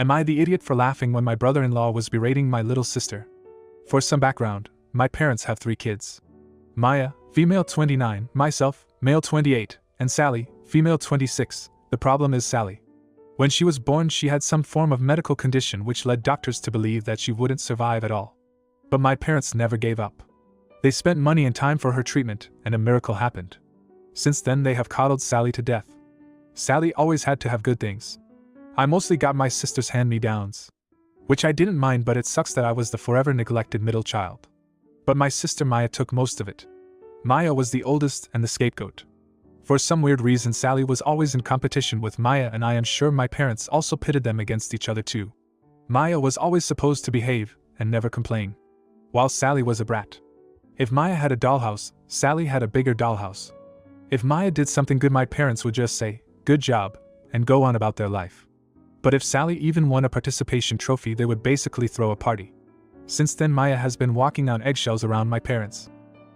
Am I the idiot for laughing when my brother-in-law was berating my little sister? For some background, my parents have 3 kids. Maya, female 29, myself, male 28, and Sally, female 26. The problem is Sally. When she was born, she had some form of medical condition which led doctors to believe that she wouldn't survive at all. But my parents never gave up. They spent money and time for her treatment, and a miracle happened. Since then, they have coddled Sally to death. Sally always had to have good things. I mostly got my sister's hand-me-downs, which I didn't mind, but it sucks that I was the forever neglected middle child. But my sister Maya took most of it. Maya was the oldest and the scapegoat. For some weird reason, Sally was always in competition with Maya, and I am sure my parents also pitted them against each other too. Maya was always supposed to behave and never complain, while Sally was a brat. If Maya had a dollhouse, Sally had a bigger dollhouse. If Maya did something good, my parents would just say, "Good job," and go on about their life. But if Sally even won a participation trophy, they would basically throw a party. Since then, Maya has been walking on eggshells around my parents.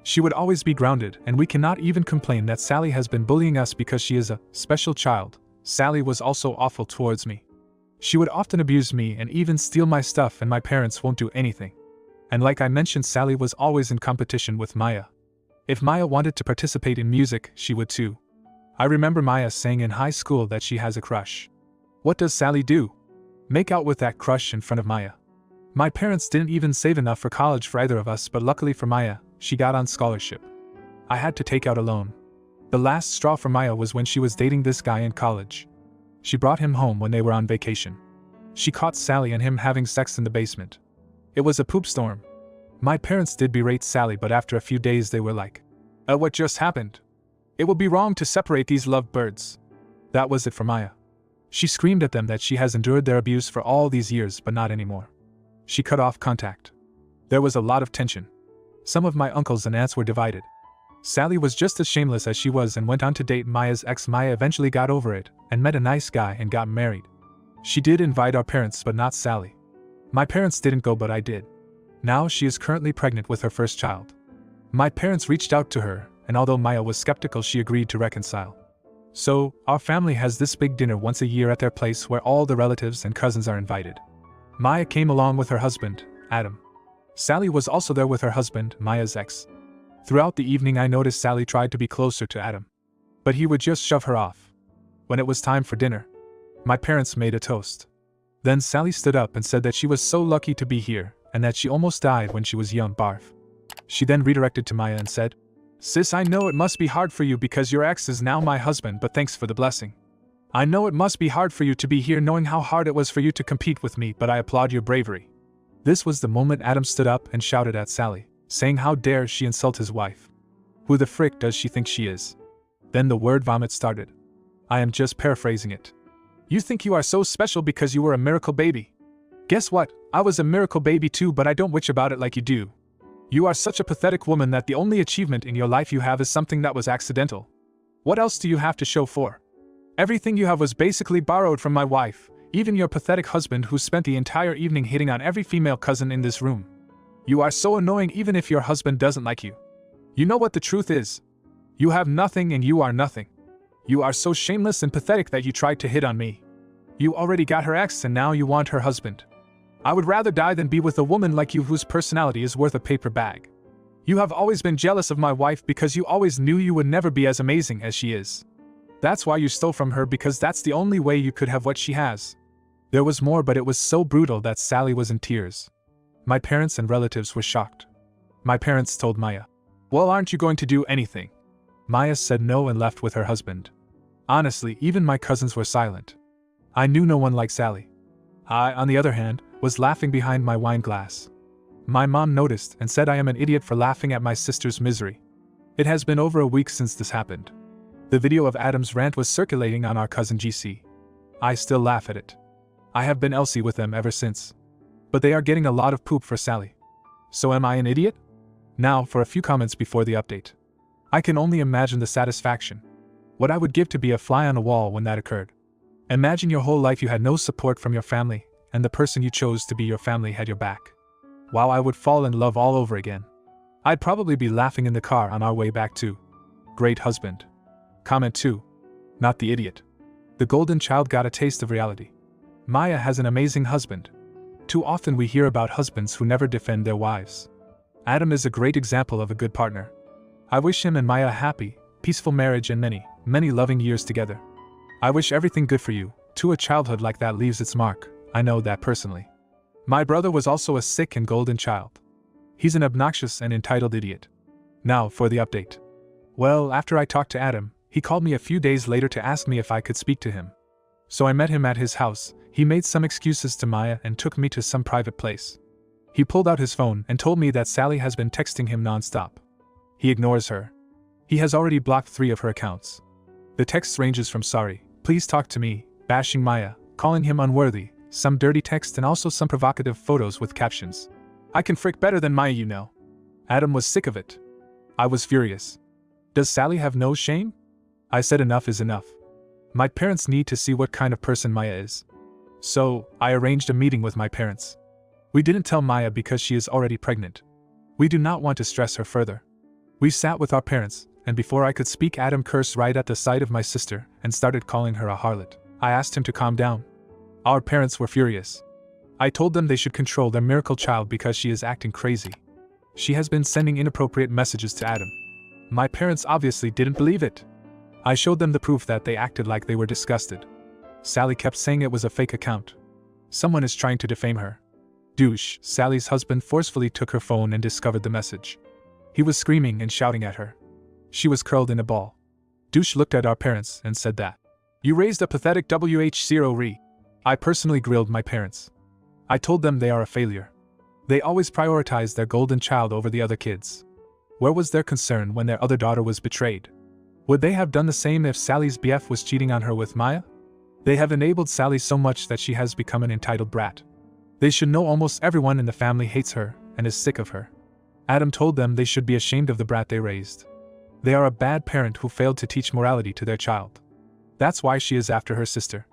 She would always be grounded, and we cannot even complain that Sally has been bullying us because she is a special child. Sally was also awful towards me. She would often abuse me and even steal my stuff, and my parents won't do anything. And like I mentioned, Sally was always in competition with Maya. If Maya wanted to participate in music, she would too. I remember Maya saying in high school that she has a crush. What does Sally do? Make out with that crush in front of Maya. My parents didn't even save enough for college for either of us, but luckily for Maya, she got on scholarship. I had to take out a loan. The last straw for Maya was when she was dating this guy in college. She brought him home when they were on vacation. She caught Sally and him having sex in the basement. It was a poop storm. My parents did berate Sally, but after a few days they were like, what just happened? It would be wrong to separate these loved birds." That was it for Maya. She screamed at them that she has endured their abuse for all these years, but not anymore. She cut off contact. There was a lot of tension. Some of my uncles and aunts were divided. Sally was just as shameless as she was and went on to date Maya's ex. Maya eventually got over it and met a nice guy and got married. She did invite our parents, but not Sally. My parents didn't go, but I did. Now she is currently pregnant with her first child. My parents reached out to her, and although Maya was skeptical, she agreed to reconcile. So, our family has this big dinner once a year at their place where all the relatives and cousins are invited. Maya came along with her husband, Adam. Sally was also there with her husband, Maya's ex. Throughout the evening, I noticed Sally tried to be closer to Adam, but he would just shove her off. When it was time for dinner, my parents made a toast. Then Sally stood up and said that she was so lucky to be here and that she almost died when she was young. Barf. She then redirected to Maya and said, "Sis, I know it must be hard for you because your ex is now my husband, but thanks for the blessing. I know it must be hard for you to be here knowing how hard it was for you to compete with me, but I applaud your bravery." This was the moment Adam stood up and shouted at Sally, saying how dare she insult his wife. Who the frick does she think she is? Then the word vomit started. I am just paraphrasing it. You think you are so special because you were a miracle baby. Guess what? I was a miracle baby too, but I don't witch about it like you do. You are such a pathetic woman that the only achievement in your life you have is something that was accidental. What else do you have to show for? Everything you have was basically borrowed from my wife, even your pathetic husband who spent the entire evening hitting on every female cousin in this room. You are so annoying even if your husband doesn't like you. You know what the truth is? You have nothing and you are nothing. You are so shameless and pathetic that you tried to hit on me. You already got her ex and now you want her husband. I would rather die than be with a woman like you whose personality is worth a paper bag. You have always been jealous of my wife because you always knew you would never be as amazing as she is. That's why you stole from her, because that's the only way you could have what she has. There was more, but it was so brutal that Sally was in tears. My parents and relatives were shocked. My parents told Maya, "Well, aren't you going to do anything?" Maya said no and left with her husband. Honestly, even my cousins were silent. I knew no one like Sally. I, on the other hand, was laughing behind my wine glass. My mom noticed and said I am an idiot for laughing at my sister's misery. It has been over a week since this happened. The video of Adam's rant was circulating on our cousin GC. I still laugh at it. I have been Elsie with them ever since. But they are getting a lot of poop for Sally. So am I an idiot? Now for a few comments before the update. I can only imagine the satisfaction. What I would give to be a fly on the wall when that occurred. Imagine your whole life you had no support from your family, and the person you chose to be your family had your back. Wow, I would fall in love all over again. I'd probably be laughing in the car on our way back too. Great husband. Comment 2. Not the idiot. The golden child got a taste of reality. Maya has an amazing husband. Too often we hear about husbands who never defend their wives. Adam is a great example of a good partner. I wish him and Maya a happy, peaceful marriage and many, many loving years together. I wish everything good for you, too. A childhood like that leaves its mark, I know that personally. My brother was also a sick and golden child. He's an obnoxious and entitled idiot. Now for the update. Well, after I talked to Adam, he called me a few days later to ask me if I could speak to him. So I met him at his house. He made some excuses to Maya and took me to some private place. He pulled out his phone and told me that Sally has been texting him non-stop. He ignores her. He has already blocked 3 of her accounts. The text ranges from sorry, please talk to me, bashing Maya, calling him unworthy, some dirty text and also some provocative photos with captions. I can frick better than Maya, you know. Adam was sick of it. I was furious. Does Sally have no shame? I said enough is enough. My parents need to see what kind of person Maya is. So, I arranged a meeting with my parents. We didn't tell Maya because she is already pregnant. We do not want to stress her further. We sat with our parents, and before I could speak, Adam cursed right at the sight of my sister and started calling her a harlot. I asked him to calm down. Our parents were furious. I told them they should control their miracle child because she is acting crazy. She has been sending inappropriate messages to Adam. My parents obviously didn't believe it. I showed them the proof that they acted like they were disgusted. Sally kept saying it was a fake account. Someone is trying to defame her. Douche, Sally's husband forcefully took her phone and discovered the message. He was screaming and shouting at her. She was curled in a ball. Douche looked at our parents and said that. You raised a pathetic WH0 I personally grilled my parents. I told them they are a failure. They always prioritized their golden child over the other kids. Where was their concern when their other daughter was betrayed? Would they have done the same if Sally's BF was cheating on her with Maya? They have enabled Sally so much that she has become an entitled brat. They should know almost everyone in the family hates her and is sick of her. Adam told them they should be ashamed of the brat they raised. They are a bad parent who failed to teach morality to their child. That's why she is after her sister.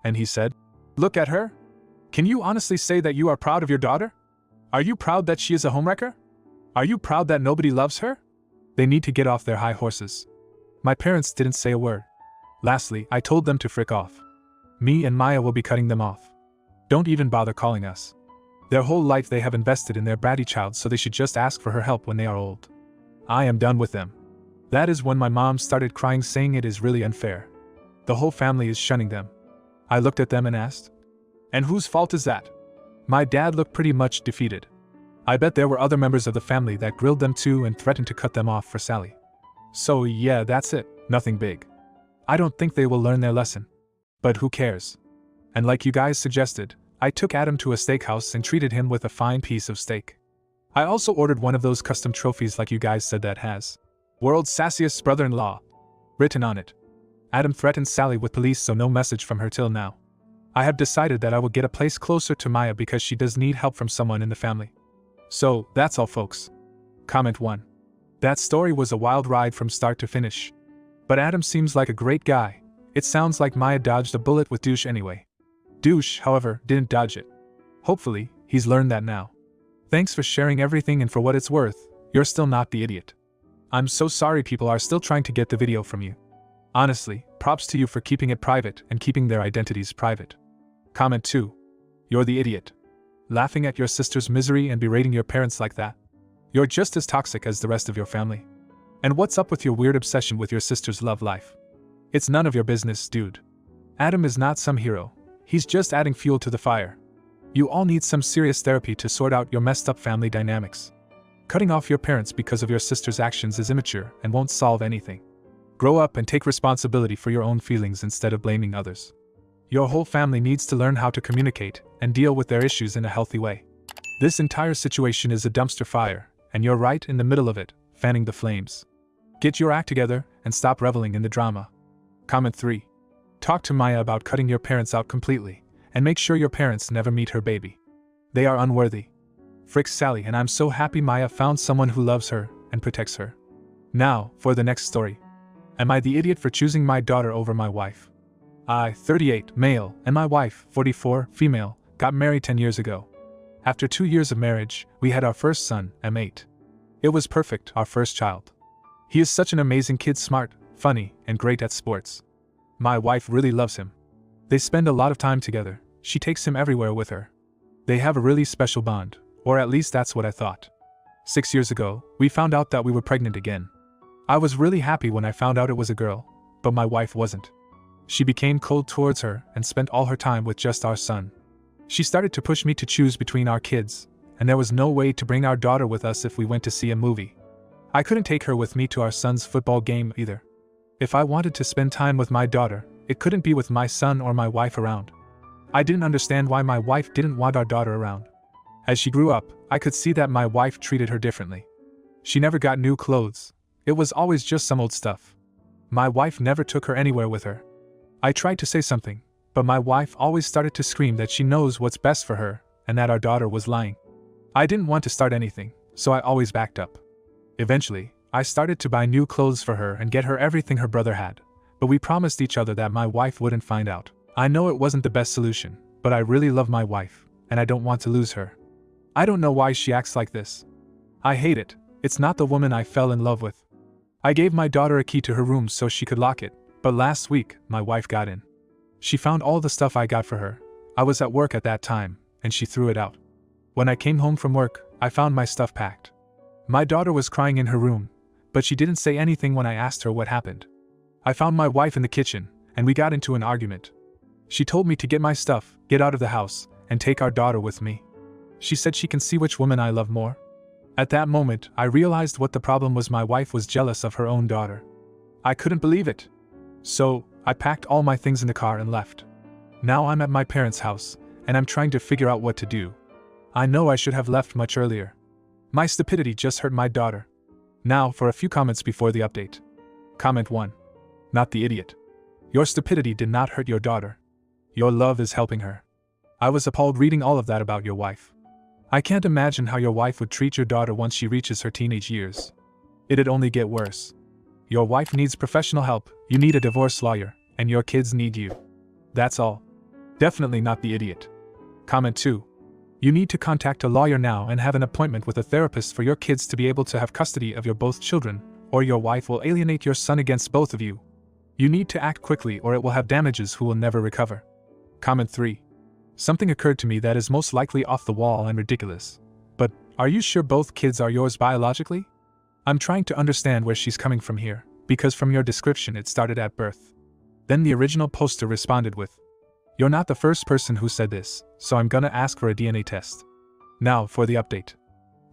And he said, look at her. Can you honestly say that you are proud of your daughter? Are you proud that she is a homewrecker? Are you proud that nobody loves her? They need to get off their high horses. My parents didn't say a word. Lastly, I told them to frick off. Me and Maya will be cutting them off. Don't even bother calling us. Their whole life they have invested in their bratty child, so they should just ask for her help when they are old. I am done with them. That is when my mom started crying, saying it is really unfair. The whole family is shunning them. I looked at them and asked, and whose fault is that? My dad looked pretty much defeated. I bet there were other members of the family that grilled them too and threatened to cut them off for Sally. So yeah, that's it, nothing big. I don't think they will learn their lesson. But who cares? And like you guys suggested, I took Adam to a steakhouse and treated him with a fine piece of steak. I also ordered one of those custom trophies like you guys said that has World's Sassiest Brother-in-Law written on it. Adam threatened Sally with police, so no message from her till now. I have decided that I will get a place closer to Maya because she does need help from someone in the family. So, that's all folks. Comment 1. That story was a wild ride from start to finish. But Adam seems like a great guy. It sounds like Maya dodged a bullet with Douche anyway. Douche, however, didn't dodge it. Hopefully, he's learned that now. Thanks for sharing everything, and for what it's worth, you're still not the idiot. I'm so sorry people are still trying to get the video from you. Honestly, props to you for keeping it private and keeping their identities private. Comment 2. You're the idiot. Laughing at your sister's misery and berating your parents like that. You're just as toxic as the rest of your family. And what's up with your weird obsession with your sister's love life? It's none of your business, dude. Adam is not some hero. He's just adding fuel to the fire. You all need some serious therapy to sort out your messed up family dynamics. Cutting off your parents because of your sister's actions is immature and won't solve anything. Grow up and take responsibility for your own feelings instead of blaming others. Your whole family needs to learn how to communicate and deal with their issues in a healthy way. This entire situation is a dumpster fire, and you're right in the middle of it, fanning the flames. Get your act together and stop reveling in the drama. Comment 3. Talk to Maya about cutting your parents out completely, and make sure your parents never meet her baby. They are unworthy. Frick Sally, and I'm so happy Maya found someone who loves her and protects her. Now, for the next story. Am I the idiot for choosing my daughter over my wife? I, 38, male, and my wife, 44, female, got married 10 years ago. After 2 years of marriage, we had our first son, M8. It was perfect, our first child. He is such an amazing kid, smart, funny, and great at sports. My wife really loves him. They spend a lot of time together, She takes him everywhere with her. They have a really special bond, or at least that's what I thought. 6 years ago, we found out that we were pregnant again. I was really happy when I found out it was a girl, but my wife wasn't. She became cold towards her and spent all her time with just our son. She started to push me to choose between our kids, and there was no way to bring our daughter with us if we went to see a movie. I couldn't take her with me to our son's football game either. If I wanted to spend time with my daughter, it couldn't be with my son or my wife around. I didn't understand why my wife didn't want our daughter around. As she grew up, I could see that my wife treated her differently. She never got new clothes. It was always just some old stuff. My wife never took her anywhere with her. I tried to say something, but my wife always started to scream that she knows what's best for her and that our daughter was lying. I didn't want to start anything, so I always backed up. Eventually, I started to buy new clothes for her and get her everything her brother had, but we promised each other that my wife wouldn't find out. I know it wasn't the best solution, but I really love my wife, and I don't want to lose her. I don't know why she acts like this. I hate it. It's not the woman I fell in love with. I gave my daughter a key to her room so she could lock it, but last week, my wife got in. She found all the stuff I got for her. I was at work at that time, and she threw it out. When I came home from work, I found my stuff packed. My daughter was crying in her room, but she didn't say anything when I asked her what happened. I found my wife in the kitchen, and we got into an argument. She told me to get my stuff, get out of the house, and take our daughter with me. She said she can see which woman I love more. At that moment, I realized what the problem was. My wife was jealous of her own daughter. I couldn't believe it. So, I packed all my things in the car and left. Now I'm at my parents' house, and I'm trying to figure out what to do. I know I should have left much earlier. My stupidity just hurt my daughter. Now for a few comments before the update. Comment 1. Not the idiot. Your stupidity did not hurt your daughter. Your love is helping her. I was appalled reading all of that about your wife. I can't imagine how your wife would treat your daughter once she reaches her teenage years. It'd only get worse. Your wife needs professional help, you need a divorce lawyer, and your kids need you. That's all. Definitely not the idiot. Comment 2. You need to contact a lawyer now and have an appointment with a therapist for your kids to be able to have custody of your both children, or your wife will alienate your son against both of you. You need to act quickly or it will have damages who will never recover. Comment 3. Something occurred to me that is most likely off the wall and ridiculous. But, are you sure both kids are yours biologically? I'm trying to understand where she's coming from here, because from your description it started at birth. Then the original poster responded with, "You're not the first person who said this, so I'm gonna ask for a DNA test." Now for the update.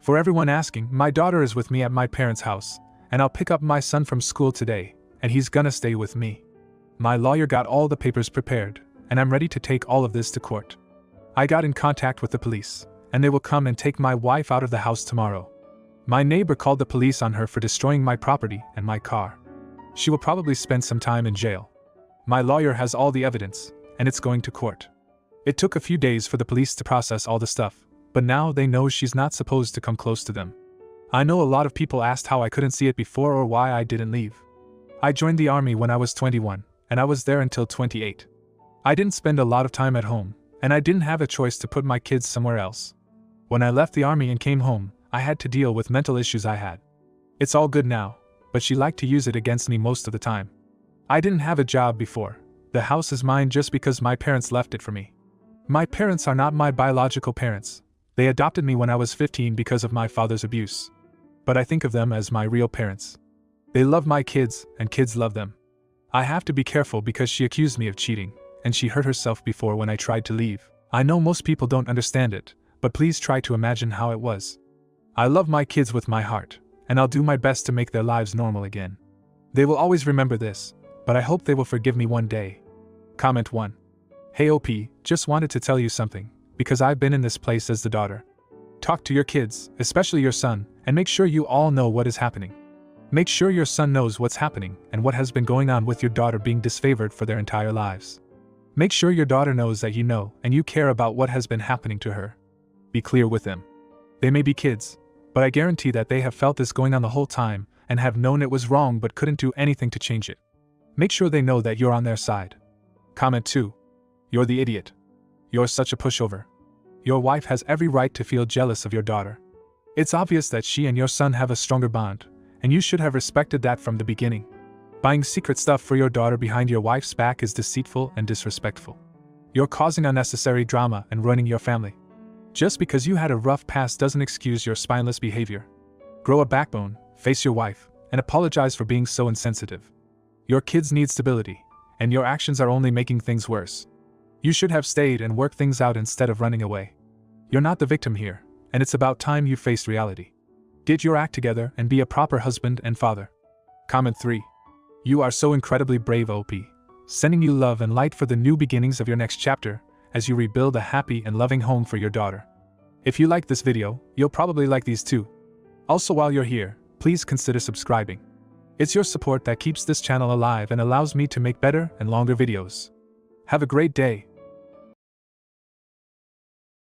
For everyone asking, my daughter is with me at my parents' house, and I'll pick up my son from school today, and he's gonna stay with me. My lawyer got all the papers prepared, and I'm ready to take all of this to court. I got in contact with the police, and they will come and take my wife out of the house tomorrow. My neighbor called the police on her for destroying my property and my car. She will probably spend some time in jail. My lawyer has all the evidence, and it's going to court. It took a few days for the police to process all the stuff, but now they know she's not supposed to come close to them. I know a lot of people asked how I couldn't see it before or why I didn't leave. I joined the army when I was 21, and I was there until 28. I didn't spend a lot of time at home, and I didn't have a choice to put my kids somewhere else. When I left the army and came home, I had to deal with mental issues I had. It's all good now, but she liked to use it against me most of the time. I didn't have a job before. The house is mine just because my parents left it for me. My parents are not my biological parents. They adopted me when I was 15 because of my father's abuse. But I think of them as my real parents. They love my kids, and kids love them. I have to be careful because she accused me of cheating, and she hurt herself before when I tried to leave. I know most people don't understand it, but please try to imagine how it was. I love my kids with my heart, and I'll do my best to make their lives normal again. They will always remember this, but I hope they will forgive me one day. Comment 1. Hey OP, just wanted to tell you something, because I've been in this place as the daughter. Talk to your kids, especially your son, and make sure you all know what is happening. Make sure your son knows what's happening and what has been going on with your daughter being disfavored for their entire lives. Make sure your daughter knows that you know and you care about what has been happening to her. Be clear with them. They may be kids, but I guarantee that they have felt this going on the whole time and have known it was wrong but couldn't do anything to change it. Make sure they know that you're on their side. Comment 2. You're the idiot. You're such a pushover. Your wife has every right to feel jealous of your daughter. It's obvious that she and your son have a stronger bond, and you should have respected that from the beginning. Buying secret stuff for your daughter behind your wife's back is deceitful and disrespectful. You're causing unnecessary drama and ruining your family. Just because you had a rough past doesn't excuse your spineless behavior. Grow a backbone, face your wife, and apologize for being so insensitive. Your kids need stability, and your actions are only making things worse. You should have stayed and worked things out instead of running away. You're not the victim here, and it's about time you faced reality. Get your act together and be a proper husband and father. Comment 3. You are so incredibly brave, OP. Sending you love and light for the new beginnings of your next chapter, as you rebuild a happy and loving home for your daughter. If you like this video, you'll probably like these too. Also, while you're here, please consider subscribing. It's your support that keeps this channel alive and allows me to make better and longer videos. Have a great day,